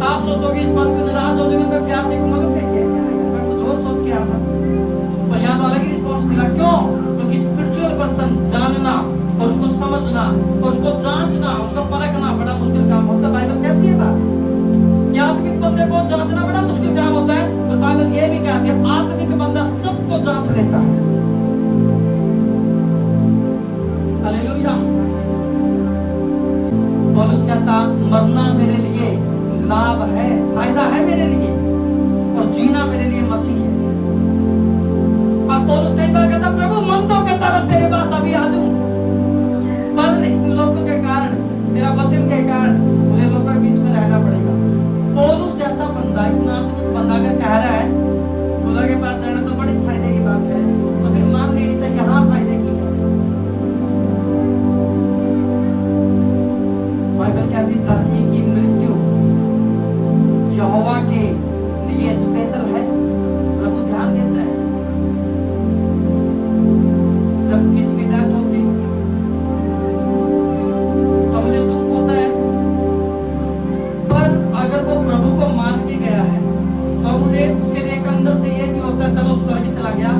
आप सोचोगे इस बात को नाराज हो जाएंगे, मैं प्यार से कहूंगा क्या है, मैं कुछ और सोच के आया था, और यहाँ तो अलग ही रिस्पॉन्स मिला। क्यों? क्योंकि स्पिरिचुअल पर्सन जानना और उसको समझना और उसको जांचना, उसको परखना बड़ा मुश्किल काम होता है। बाइबल कहती है बात, आत्मिक बंदे को जांचना बड़ा मुश्किल काम होता है, और बाइबल ये भी कहती है आत्मिक बंदा सबको जांच लेता है। हालेलुया। पौलुस कहता मरना मेरे लिए लाभ है, फायदा है मेरे लिए, और जीना मेरे लिए मसीह है। और पौलुस कई बार कहता प्रभु मन तो करता बस तेरे पास अभी आ जाऊं, पर इन लोगों के कारण, तेरा वचन के कारण मुझे लोगों के बीच में रहना पड़ेगा। पौलुस जैसा बंदा, इतना आत्मिक बंदा अगर कह रहा है खुदा के पास जाना तो बड़े फायदे की बात है, तो फिर मान लेनी चाहिए यहाँ फायदे की है। बाइबल कहती है धर्मी की मृत्यु यहोवा के लिए स्पेशल है, प्रभु ध्यान देता है। जब किसी की डेथ होती तो मुझे दुख होता है, पर अगर वो प्रभु को मान के गया है तो मुझे उसके लिए एक अंदर से ये भी होता है चलो स्वर्ग चला गया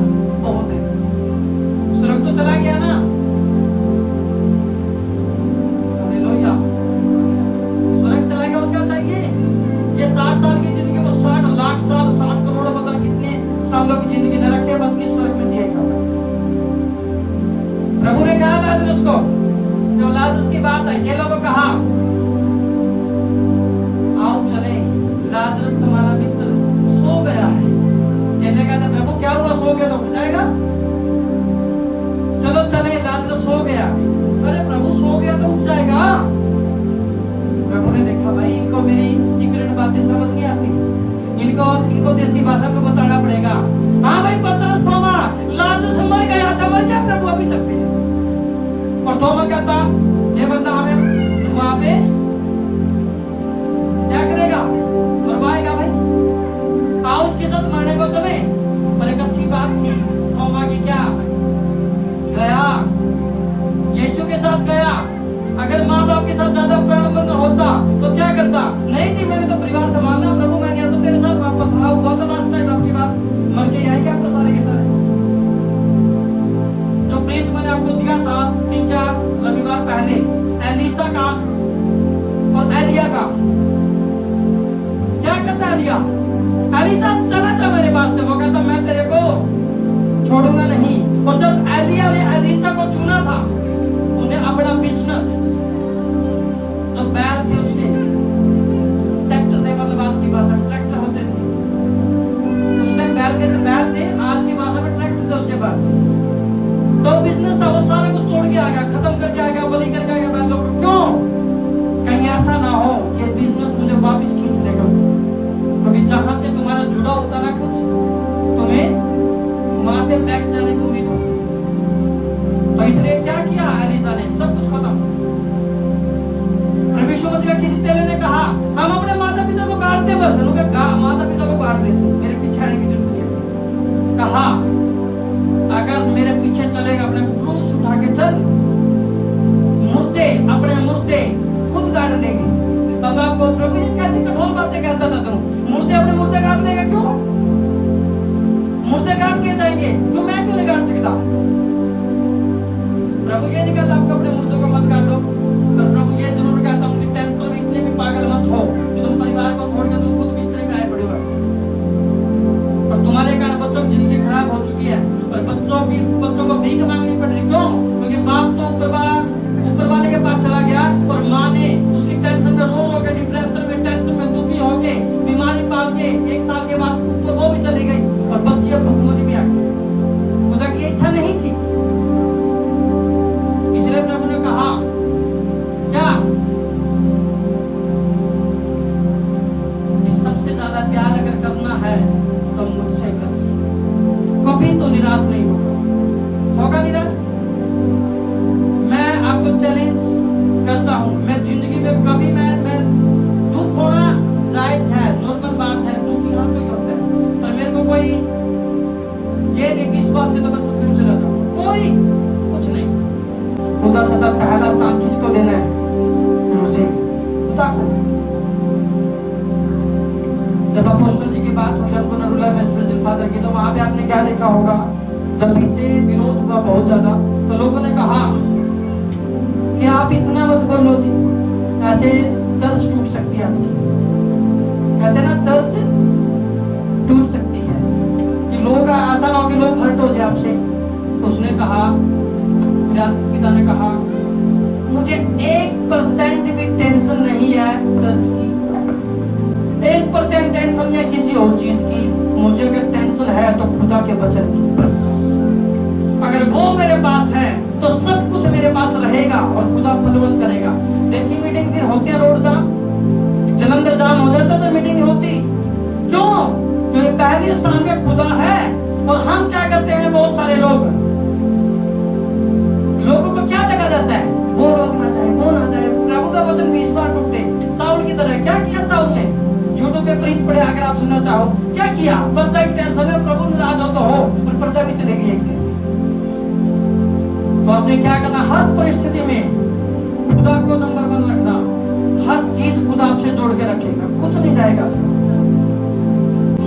बहुत है, स्वर्ग तो चला गया ना। हालेलुया। स्वर्ग चला गया और क्या चाहिए? ये 60 साल की जिंदगी को 60 लाख साल, 60 करोड़, पता नहीं कितने सालों की जिंदगी नरक से बच के स्वर्ग में जिएगा। प्रभु ने कहा लाजरस को, जब लाजरस की बात आई, चेलों को कहा आओ चले, लाजरस हमारा मित्र सो गया है। चेले कहते प्रभु क्या हुआ, सो गया तो उठ जाएगा, चलो चले, लाजरस सो गया। अरे प्रभु सो गया तो उठ जाएगा। प्रभु ने देखा भाई इनको मेरी सीक्रेट बातें समझ नहीं आती, इनको देसी भाषा में बताना पड़ेगा। हाँ भाई पतरस, थोमा, लाजरस मर गया, अच्छा मर गया प्रभु अभी चलते हैं। और थोमा कहता ये बंदा हमें वहां पे क्या करेगा, मरवाएगा भाई, आओ उसके साथ मरने को चले। पर एक अच्छी बात थी थोमा की, क्या गया, यीशु के साथ गया। अगर माँ बाप के साथ ज्यादा प्राण बंधन होता तो क्या करता? नहीं जी मैंने तो परिवार संभालना प्रभु, मैं नहीं आता तेरे साथ, वहां पथराव हुआ था लास्ट टाइम आपकी बात, मर के आएंगे आपको सारे के सारे। जो प्रीच मैंने आपको दिया था 3-4 रविवार पहले, एलिसा का और एलिया का, क्या कहता एलिया? एलिसा चला था मेरे पास से, वो कहता मैं तेरे को छोड़ूंगा नहीं। और जब एलिया ने एलिसा को चुना था, उन्हें अपना बिजनेस, जो बैल थे उसके, ट्रैक्टर थे, मतलब आज की भाषा में ट्रैक्टर होते थे, उस टाइम बैल थे, आज की भाषा में ट्रैक्टर थे उसके पास, तो बिजनेस था, वो सारा कुछ तोड़ के आ गया, खत्म करके आ गया, बलि करके आ गया बैल लोग। क्यों? कहीं ऐसा ना हो ये बिजनेस मुझे वापस खींच लेगा, क्योंकि जहां से तुम्हारा जुड़ा होता ना कुछ, तुम्हें वहां से बैक जाने की उम्मीद होती। तो इसलिए क्या किया एलिसा ने? सब कुछ खत्म। प्रभु यीशु मसीह का किसी चेले ने कहा हम अपने माता पिता को काटते, बस उनके माता पिता को काट ले, तो मेरे पीछे आने की जरूरत नहीं है। कहा अगर मेरे पीछे चलेगा, अपने क्रूस उठा के चल, मुर्दे अपने मुर्दे खुद गाड़ लेंगे। अब आपको प्रभु ये कैसी कठोर बातें कहता था तुम, मुर्दे अपने मुर्दे गाड़ लेगा? क्यों मुर्दे गाड़ के जाएंगे? क्यों मैं क्यों नहीं गाड़ सकता? प्रभु ये नहीं कहता आपको अपने मुर्दों को मत काटो, पर प्रभु ये जरूर कहता हूँ कि टेंशन में इतने भी पागल मत हो कि तुम परिवार को छोड़कर तुम खुद बिस्तर में आए पड़े हो, और तुम्हारे कारण बच्चों की जिंदगी खराब हो चुकी है, और बच्चों को भीख मांगनी पड़ रही। क्यों? क्योंकि बाप तो ऊपर वाले के पास चला गया, और माँ ने उसकी टेंशन में रो के, डिप्रेशन में, टेंशन में दुखी होके, बीमारी पाल के 1 साल के बाद ऊपर वो भी चली गई, और बच्ची अब भूखमरी भी आ गई। खुदा की इच्छा नहीं थी, इसलिए प्रभु ने कहा क्या कि सबसे ज्यादा प्यार अगर करना है तो मुझसे कर, कभी तो निराश नहीं होगा निराश। मैं आपको चैलेंज करता हूं, मैं जिंदगी में कभी मैं दुख होना जायज है, नॉर्मल बात है, दुखी हर कोई होता है, पर मेरे को कोई ये नहीं इस बात से तो बस सदगुरु से रह जाऊं, कोई कुछ नहीं। खुदा तथा पहला स्थान किसको देना है? मुझे, खुदा को। जब अपोस्तल जी की बात हुई हमको नरुला वेस्टफील्ड फादर की, तो वहां पे आपने क्या देखा होगा, जब पीछे विरोध हुआ बहुत ज्यादा, तो लोगों ने कहा कि आप इतना मत बोलो जी, ऐसे चर्च टूट सकती है आपकी। कहते ना चर्च टूट सकती है, कि लोग ऐसा ना हो कि लोग हर्ट हो जाए आपसे। उसने कहा, पिता ने कहा मुझे 1% भी टेंशन नहीं है चर्च की, 1% टेंशन नहीं है किसी और चीज की, मुझे अगर टेंशन है तो खुदा के वचन की बस। अगर वो मेरे पास है तो सब कुछ मेरे पास रहेगा और खुदा फलवंत करेगा। देखिए मीटिंग फिर होती है, रोड जाम, जलंधर जाम हो जाता तो मीटिंग होती। क्यों? क्योंकि पहले स्थान पे खुदा है, और हम क्या करते हैं, बहुत सारे लोगों को क्या लगा जाता है, वो लोग ना जाए, वो ना जाए, प्रभु का वचन 20 बार टूटे। साउल की तरह क्या किया साउल ने? यूट्यूब पे प्रीच पढ़े, अगर आप सुनना चाहो, क्या किया? प्रजा की टेंशन में प्रभु नाराज हो तो हो, और प्रजा भी चलेगी एक दिन। तो आपने क्या करना, हर परिस्थिति में खुदा को नंबर 1 रखना, हर चीज खुदा आपसे जोड़ के रखेगा, कुछ नहीं जाएगा।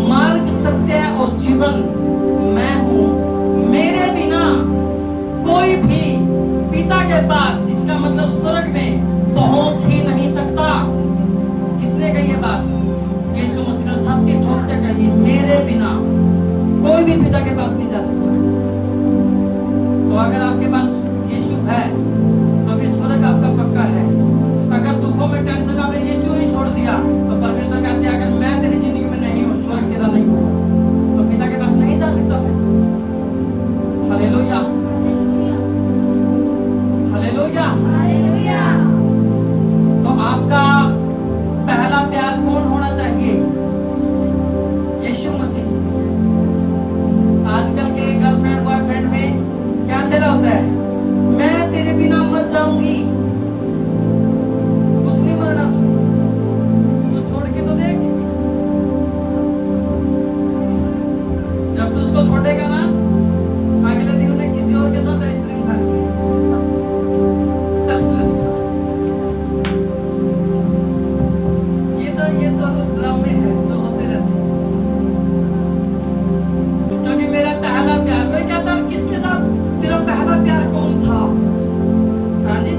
मार्ग, सत्य और जीवन मैं हूं, मेरे बिना कोई भी पिता के पास, इसका मतलब स्वर्ग में पहुंच ही नहीं सकता। किसने कही ये बात? यीशु मसीह ने छाती ठोकते कही, मेरे बिना कोई भी पिता के पास नहीं जा सकता। तो अगर आपके पास यीशु है तो भी स्वर्ग आपका पक्का है। अगर दुखों में, टेंशन में आपने यीशु ही छोड़ दिया, तो परमेश्वर कहते हैं अगर मैं तेरी जिंदगी में नहीं हूं, स्वर्ग तेरा नहीं होगा, तो पिता के पास नहीं जा सकता मैं। Hallelujah, hallelujah, hallelujah. तो आपका पहला प्यार कौन होना चाहिए? यीशु मसीह। आजकल के गर्लफ्रेंड बॉयफ्रेंड में क्या चला होता है, मैं तेरे बिना मर जाऊंगी। कुछ नहीं मरना, तो छोड़ के तो देख, जब तू उसको छोड़ेगा ना, अगले दिन उन्हें किसी और के साथ आइसक्रीम खा ली।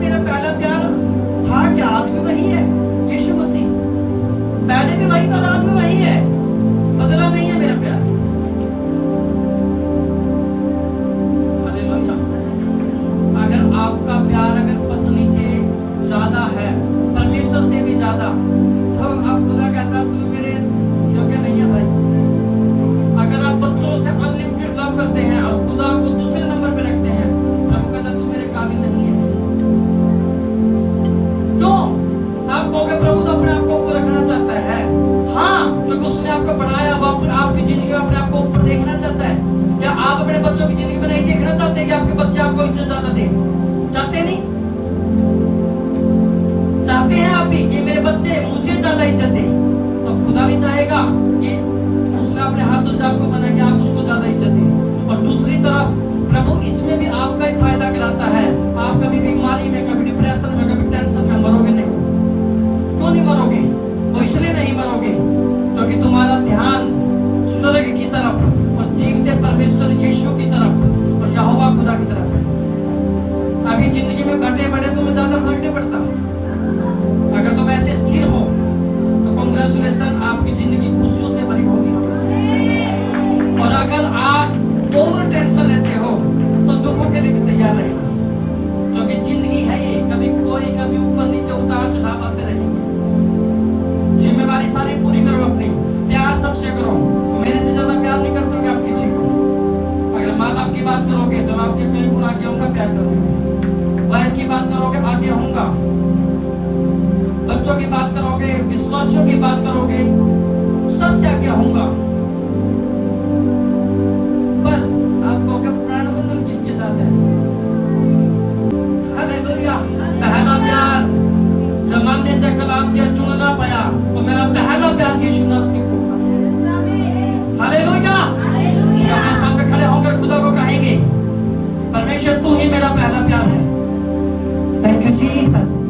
मेरा पहला प्यार था क्या आज भी वही है? यीशु मसीह पहले भी वही था, आज भी वही है, बदला नहीं है मेरा प्यार। हालेलुया। अगर आपका प्यार अगर पत्नी से ज्यादा है, परमेश्वर से भी ज्यादा, तो अब खुदा कहता तू मेरे योग्य नहीं है भाई। अगर आप बच्चों से अनलिमिटेड लव करते हैं और खुदा को दूसरे नंबर पे रखते हैं, प्रभु कहता तू मेरे काबिल नहीं है। क्यों? आप कहोगे प्रभु तो अपने आप को ऊपर रखना चाहता है। हाँ, क्योंकि उसने आपको बनाया, वो आपकी जिंदगी में अपने आप को ऊपर देखना चाहता है। क्या आप अपने बच्चों की जिंदगी में नहीं देखना चाहते कि आपके बच्चे आपको इज्जत ज्यादा दे? चाहते नहीं? चाहते हैं आप भी कि मेरे बच्चे मुझे ज्यादा इज्जत दे? तो खुदा भी चाहेगा कि उसने अपने हाथों से आपको बना कि आप उसको ज्यादा इज्जत दें। और दूसरी तरफ प्रभु इसमें भी आपका ही फायदा कराता है। आप कभी बीमारी में, कभी डिप्रेशन में, कभी टेंशन में मरोगे नहीं। क्यों नहीं मरोगे? वो इसलिए नहीं मरोगे क्योंकि तुम्हारा ध्यान स्वर्ग की तरफ और जीवित परमेश्वर यीशु की तरफ और यहोवा खुदा की तरफ है। अभी जिंदगी में घटे बढ़े तुम्हें ज्यादा फर्क नहीं पड़ता। अगर तुम ऐसे स्थिर हो तो कांग्रेचुलेशन, आपकी जिंदगी खुशियों से भरी होगी हमेशा। और अगर आप ओवर टेंशन लेते हो तो दुखों के लिए भी तैयार रहना, क्योंकि जिंदगी है ये, कभी कोई कभी ऊपर नीचे उतार चढ़ाव आते रहेंगे। जिम्मेवारी सारी पूरी करो अपनी, प्यार सबसे करो। मेरे से ज्यादा प्यार नहीं करते होंगे आप किसी को। अगर माँ बाप की बात करोगे तो मैं आपके कई गुना आगे होऊंगा, प्यार करूंगा। वाइफ की बात करोगे आगे होऊंगा, बच्चों की बात करोगे, विश्वासियों की बात करोगे, सबसे आगे होऊंगा। पर आपको क्या प्राण बंधन किसके साथ है? हालेलुया। पहला प्यार जमाने ने कलाम दिया चुन ना पाया, तो मेरा पहला प्यार यीशु मसीह को। हालेलुया। अपने स्थान पे खड़े होकर खुदा को कहेंगे, परमेश्वर तू ही मेरा पहला प्यार है। Thank you Jesus.